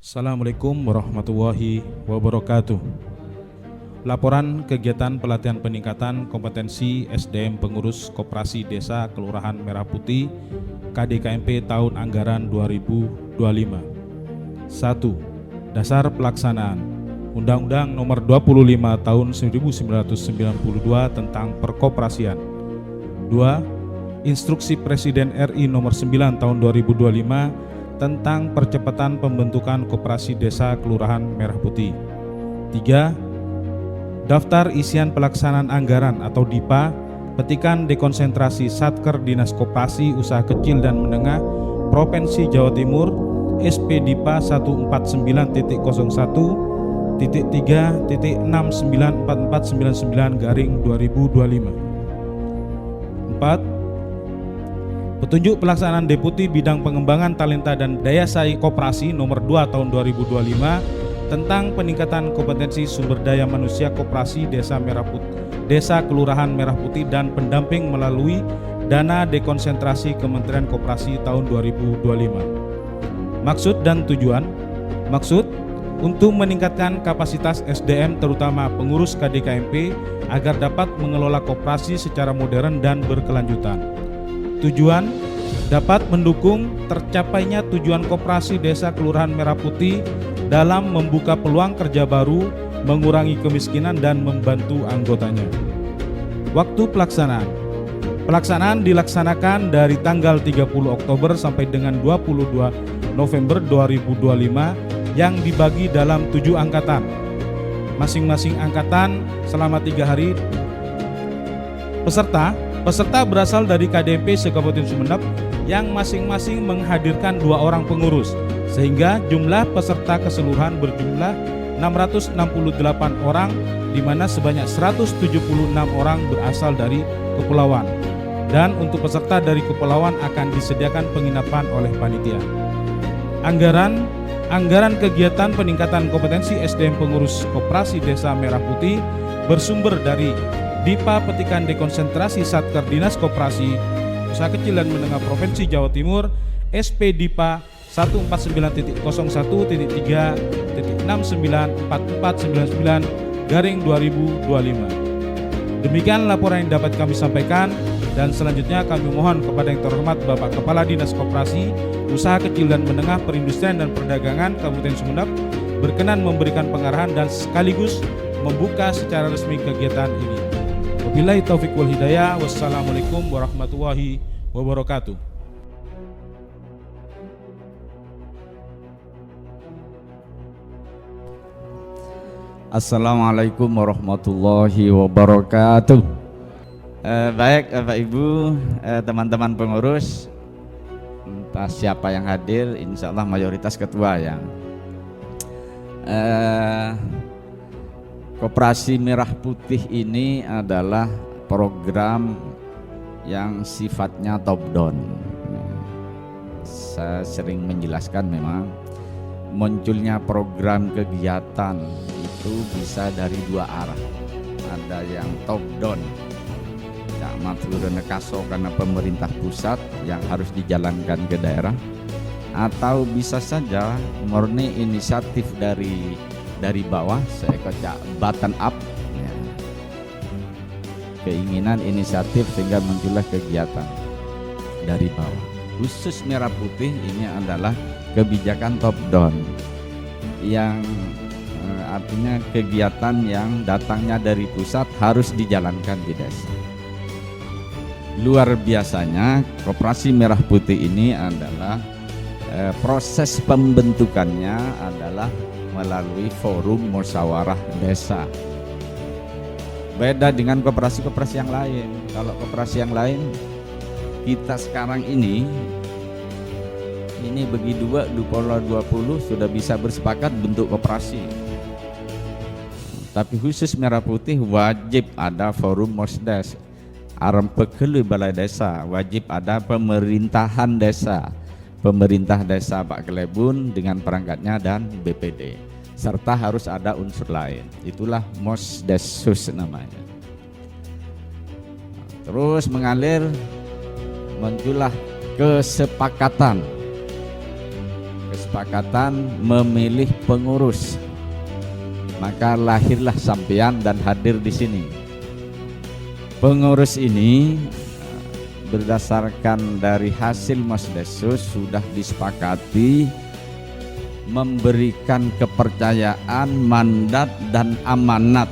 Assalamualaikum warahmatullahi wabarakatuh. Laporan kegiatan pelatihan peningkatan kompetensi SDM pengurus Koperasi Desa Kelurahan Merah Putih KDKMP tahun anggaran 2025. 1. Dasar pelaksanaan Undang-Undang Nomor 25 Tahun 1992 tentang Perkoperasian. 2. Instruksi Presiden RI Nomor 9 Tahun 2025 tentang percepatan pembentukan Koperasi Desa Kelurahan Merah Putih. 3. Daftar isian pelaksanaan anggaran atau DIPA, petikan dekonsentrasi Satker Dinas Koperasi Usaha Kecil dan Menengah Provinsi Jawa Timur SP DIPA 149.03.3.694499/2025. 4. Petunjuk pelaksanaan Deputi Bidang Pengembangan Talenta dan Daya Saing Koperasi Nomor 2 Tahun 2025 tentang peningkatan kompetensi sumber daya manusia Koperasi Desa Kelurahan Merah Putih dan pendamping melalui dana dekonsentrasi Kementerian Koperasi tahun 2025. Maksud dan tujuan. Maksud untuk meningkatkan kapasitas SDM terutama pengurus KDKMP agar dapat mengelola koperasi secara modern dan berkelanjutan. Tujuan dapat mendukung tercapainya tujuan Koperasi Desa Kelurahan Merah Putih dalam membuka peluang kerja baru, mengurangi kemiskinan dan membantu anggotanya. Waktu pelaksanaan. Pelaksanaan dilaksanakan dari tanggal 30 Oktober sampai dengan 22 November 2025 yang dibagi dalam 7 angkatan. Masing-masing angkatan selama 3 hari. Peserta berasal dari KDP se-Kabupaten Sumeneb yang masing-masing menghadirkan 2 orang pengurus, sehingga jumlah peserta keseluruhan berjumlah 668 orang, di mana sebanyak 176 orang berasal dari kepulauan. Dan untuk peserta dari kepulauan akan disediakan penginapan oleh panitia. Anggaran kegiatan peningkatan kompetensi SDM pengurus Koperasi Desa Merah Putih bersumber dari DIPA petikan dekonsentrasi Satker Dinas Koperasi Usaha Kecil dan Menengah Provinsi Jawa Timur SP DIPA 149.03.3.694499/2025. Demikian laporan yang dapat kami sampaikan, dan selanjutnya kami mohon kepada yang terhormat Bapak Kepala Dinas Koperasi Usaha Kecil dan Menengah Perindustrian dan Perdagangan Kabupaten Sumeneb berkenan memberikan pengarahan dan sekaligus membuka secara resmi kegiatan ini. Wabillahi taufiq wal hidayah. Wassalamualaikum warahmatullahi wabarakatuh. Assalamualaikum warahmatullahi wabarakatuh. Baik Bapak Ibu, teman-teman pengurus, entah siapa yang hadir, insya Allah mayoritas ketua ya. Koperasi Merah Putih ini adalah program yang sifatnya top down. Saya sering menjelaskan memang munculnya program kegiatan itu bisa dari 2 arah. Ada yang top down, kaso karena pemerintah pusat yang harus dijalankan ke daerah, atau bisa saja murni inisiatif dari bawah, saya kocak button up ya. Keinginan inisiatif sehingga muncullah kegiatan dari bawah. Khusus Merah Putih ini adalah kebijakan top down yang artinya kegiatan yang datangnya dari pusat harus dijalankan di desa. Luar biasanya Koperasi Merah Putih ini adalah proses pembentukannya adalah melalui forum musyawarah desa. Beda dengan koperasi-koperasi yang lain. Kalau koperasi yang lain, kita sekarang ini bagi 20 sudah bisa bersepakat bentuk koperasi. Tapi khusus Merah Putih wajib ada forum mosdes, aram pekelu balai desa, wajib ada pemerintahan desa, pemerintah desa Pak Kelebun dengan perangkatnya dan BPD, serta harus ada unsur lain. Itulah Mosdesus namanya. Terus mengalir, muncullah kesepakatan kesepakatan memilih pengurus. Maka lahirlah sampean dan hadir di sini. Pengurus ini berdasarkan dari hasil Mosdesus sudah disepakati memberikan kepercayaan, mandat dan amanat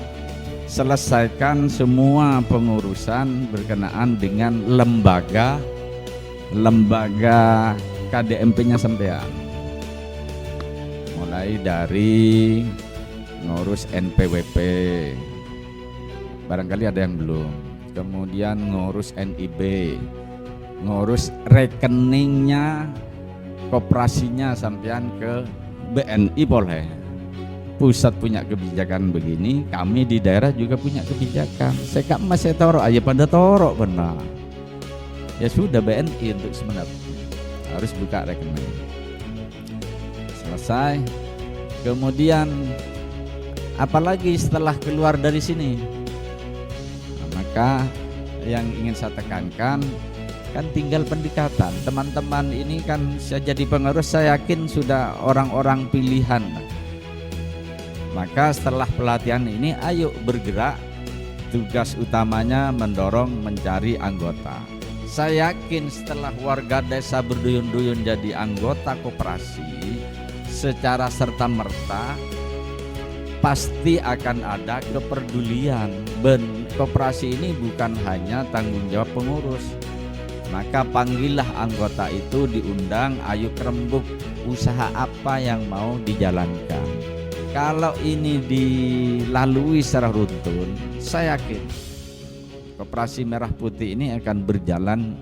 selesaikan semua pengurusan berkenaan dengan lembaga KDMP-nya sampean. Mulai dari ngurus NPWP, barangkali ada yang belum. Kemudian ngurus NIB, ngurus rekeningnya koperasinya sampean ke BNI boleh. Pusat punya kebijakan begini, kami di daerah juga punya kebijakan. Saya masih toro aja pada toro benar. Ya sudah, BNI untuk sebenarnya harus buka rekening. Selesai. Kemudian apalagi setelah keluar dari sini? Nah, maka yang ingin saya tekankan kan tinggal pendekatan. Teman-teman ini kan saya jadi pengurus, saya yakin sudah orang-orang pilihan. Maka setelah pelatihan ini ayo bergerak. Tugas utamanya mendorong mencari anggota. Saya yakin setelah warga desa berduyun-duyun jadi anggota koperasi, secara serta-merta pasti akan ada kepedulian. Koperasi ini bukan hanya tanggung jawab pengurus. Maka panggillah anggota itu, diundang, ayo kerembuk usaha apa yang mau dijalankan. Kalau ini dilalui secara runtun, saya yakin Koperasi Merah Putih ini akan berjalan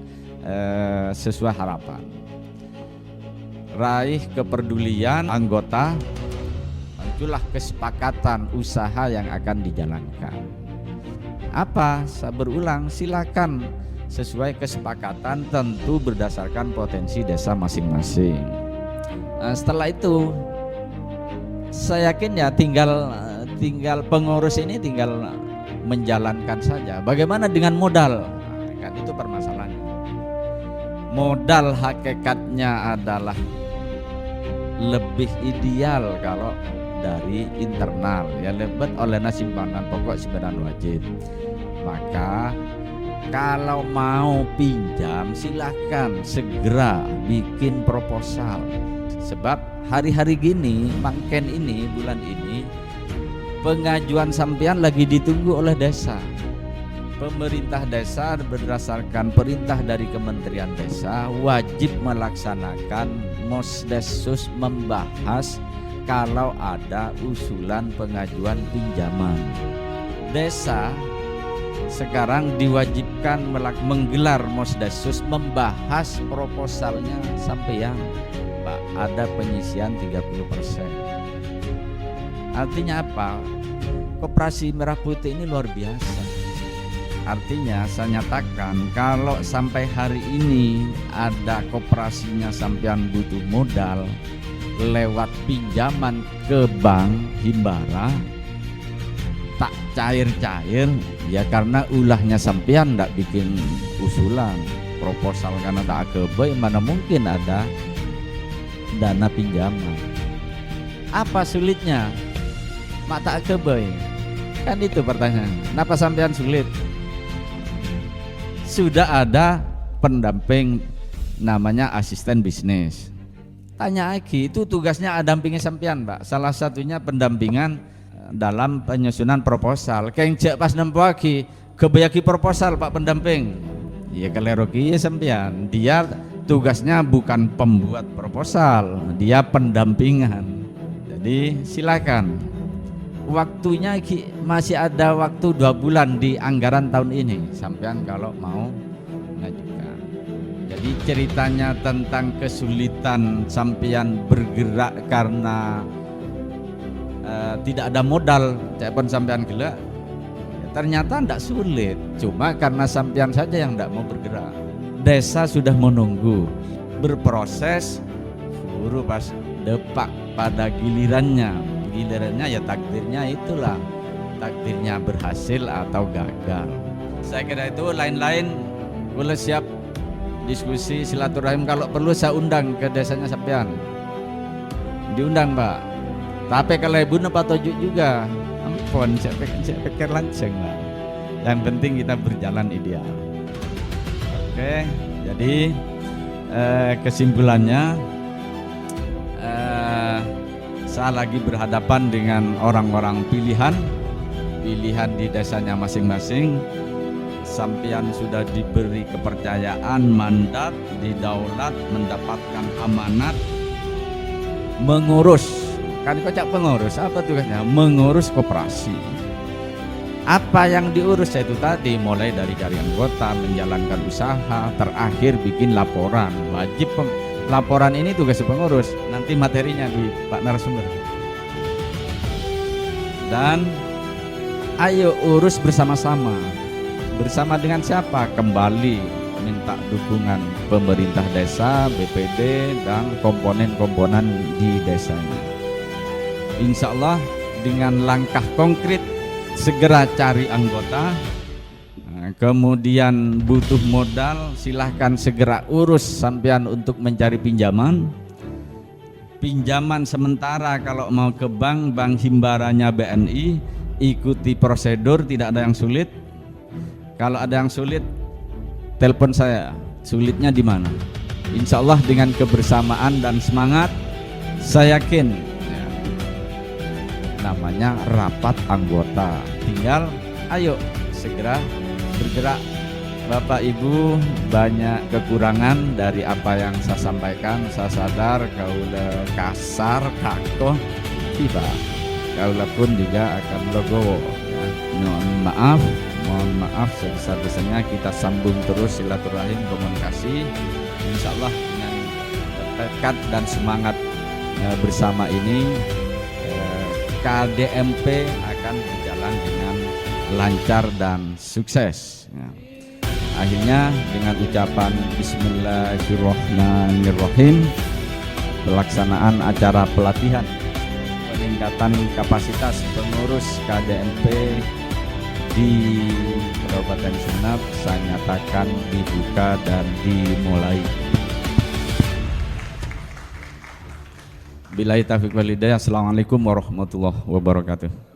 sesuai harapan. Raih kepedulian anggota, muncullah kesepakatan usaha yang akan dijalankan. Apa? Saya berulang, silakan sesuai kesepakatan, tentu berdasarkan potensi desa masing-masing. Nah, setelah itu saya yakin ya tinggal pengurus ini tinggal menjalankan saja. Bagaimana dengan modal? Nah, kan itu permasalahannya. Modal hakikatnya adalah lebih ideal kalau dari internal, ya lebet oleh simpanan pokok simpanan wajib. Maka kalau mau pinjam silahkan segera bikin proposal. Sebab hari-hari gini, mangken ini, bulan ini pengajuan sampean lagi ditunggu oleh desa. Pemerintah desa berdasarkan perintah dari Kementerian Desa wajib melaksanakan Mosdesus, membahas kalau ada usulan pengajuan pinjaman. Desa sekarang diwajibkan menggelar Mosdesus, membahas proposalnya sampai yang ada penyisian 30%. Artinya apa? Koperasi Merah Putih ini luar biasa. Artinya saya nyatakan kalau sampai hari ini ada koperasinya sampean butuh modal lewat pinjaman ke bank himbara, tak cair-cair ya karena ulahnya sampean ndak bikin usulan proposal karena tak akebe, mana mungkin ada dana pinjaman. Apa sulitnya? Mak tak akebe. Kan itu pertanyaan. Kenapa sampean sulit? Sudah ada pendamping namanya asisten bisnis. Tanya lagi, itu tugasnya ada dampingi sampean, Pak. Salah satunya pendampingan dalam penyusunan proposal. Kayak pas nempo lagi kebayaki proposal Pak pendamping. Ya keleroki ya sampean. Dia tugasnya bukan pembuat proposal, dia pendampingan. Jadi silakan. Waktunya masih ada waktu 2 bulan di anggaran tahun ini sampean kalau mau mengajukan. Jadi ceritanya tentang kesulitan sampean bergerak karena tidak ada modal, cepon sampean gelak. Ternyata tidak sulit, cuma karena sampean saja yang tidak mau bergerak. Desa sudah menunggu, berproses, buru pas depak pada gilirannya ya takdirnya itulah, takdirnya berhasil atau gagal. Saya kira itu, lain-lain boleh siap diskusi silaturahim, kalau perlu saya undang ke desanya sampean. diundang Pak. Tapi kalau ibu Pak Tojuk juga, ampun, saya pikir langsung Pak. Yang penting kita berjalan ideal. Oke, jadi kesimpulannya, saya lagi berhadapan dengan orang-orang pilihan di desanya masing-masing. Sampean sudah diberi kepercayaan, mandat, didaulat, mendapatkan amanat mengurus. Kan kocak pengurus, apa tugasnya? Mengurus koperasi. Apa yang diurus itu tadi, mulai dari cari anggota, menjalankan usaha, terakhir bikin laporan. Wajib laporan ini tugas pengurus. Nanti materinya di Pak narasumber. Dan ayo urus bersama-sama. Bersama dengan siapa? Kembali minta dukungan pemerintah desa, BPD, dan komponen-komponen di desanya. Insya Allah dengan langkah konkret, segera cari anggota. Kemudian butuh modal, silahkan segera urus sampean untuk mencari pinjaman. Pinjaman sementara kalau mau ke bank himbaranya BNI, ikuti prosedur, tidak ada yang sulit. Kalau ada yang sulit, telepon saya. Sulitnya di mana? Insya Allah dengan kebersamaan dan semangat, saya yakin ya, namanya rapat anggota. Tinggal ayo segera bergerak. Bapak Ibu, banyak kekurangan dari apa yang saya sampaikan. Saya sadar kaula kasar, kakoh, tiba. Kaula pun juga akan logowo ya. Mohon maaf sebesar-besarnya. Kita sambung terus silaturahim, komunikasi. Insya Allah dengan tekad dan semangat bersama ini, KDMP akan berjalan dengan lancar dan sukses ya. Akhirnya dengan ucapan Bismillahirrahmanirrahim, pelaksanaan acara pelatihan peningkatan kapasitas pengurus KDMP di Kabupaten Sumeneb saya nyatakan dibuka dan dimulai. Billahi taufiq wal hidayah. Assalamualaikum warahmatullahi wabarakatuh.